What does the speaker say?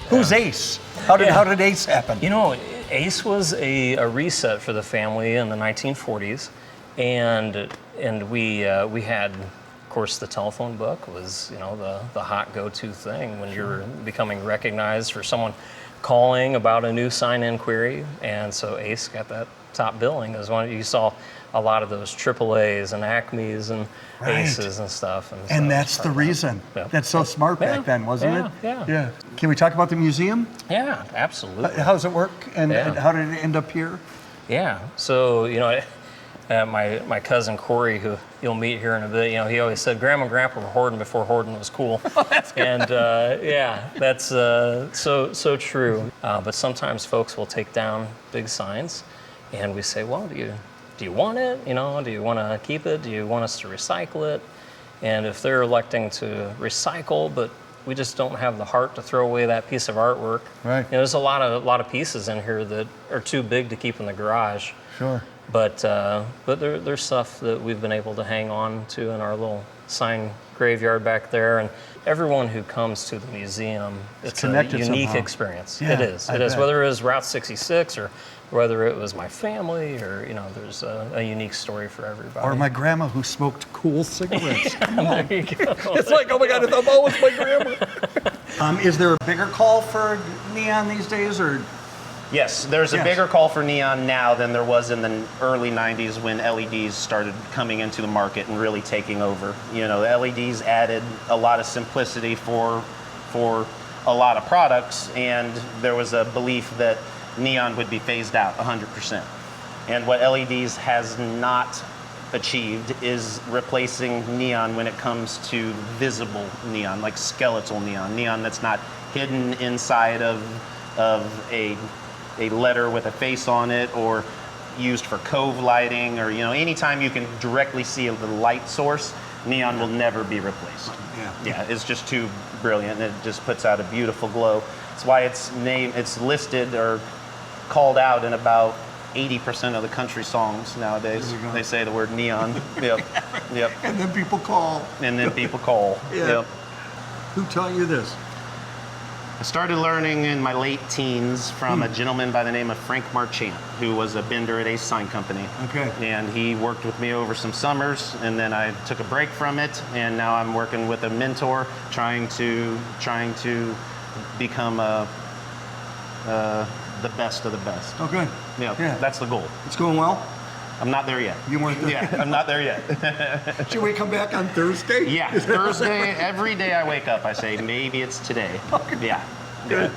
Who's Ace? How did Ace happen? You know, Ace was a reset for the family in the 1940s, and we had, of course, the telephone book was, you know, the hot go-to thing when you're becoming recognized for someone calling about a new sign inquiry, and so Ace got that top billing as one. You saw a lot of those AAAs and Acmes and Aces and stuff. And so that's the reason. That's so smart back then, wasn't it? Yeah. Can we talk about the museum? Yeah, absolutely. How does it work, and how did it end up here? Yeah, so, you know, my cousin Cory, who you'll meet here in a bit, you know, he always said Grandma and Grandpa were hoarding before hoarding was cool. Oh, that's good. And yeah, that's so true. But sometimes folks will take down big signs, and we say, well, do you want it? You know, do you want to keep it? Do you want us to recycle it? And if they're electing to recycle, but we just don't have the heart to throw away that piece of artwork. Right. You know, there's a lot of pieces in here that are too big to keep in the garage. Sure. But there's stuff that we've been able to hang on to in our little sign graveyard back there. And everyone who comes to the museum, it's a unique somehow. Experience. Yeah, it is. Whether it was Route 66 or whether it was my family, or, you know, there's a unique story for everybody. Or my grandma who smoked cool cigarettes. There you go. It's like, oh my God, it's always my grandma. Is there a bigger call for neon these days, or? Yes, there's a bigger call for neon now than there was in the early 90s when LEDs started coming into the market and really taking over. You know, the LEDs added a lot of simplicity for a lot of products, and there was a belief that neon would be phased out 100%. And what LEDs has not achieved is replacing neon when it comes to visible neon, like skeletal neon that's not hidden inside of a letter with a face on it, or used for cove lighting, or, you know, anytime you can directly see the light source, neon will never be replaced. Yeah, it's just too brilliant, and it just puts out a beautiful glow. That's why it's listed or called out in about 80% of the country songs nowadays. They say the word neon. Yep. And then people call. Yep. Who taught you this? I started learning in my late teens from a gentleman by the name of Frank Marchant, who was a bender at Ace Sign Company. Okay. And he worked with me over some summers, and then I took a break from it, and now I'm working with a mentor, trying to become the best of the best. Okay. Yeah, that's the goal. It's going well? I'm not there yet. You weren't there? Yeah, I'm not there yet. Should we come back on Thursday? Yeah, Thursday, every day I wake up, I say, maybe it's today. Okay. Yeah. Good.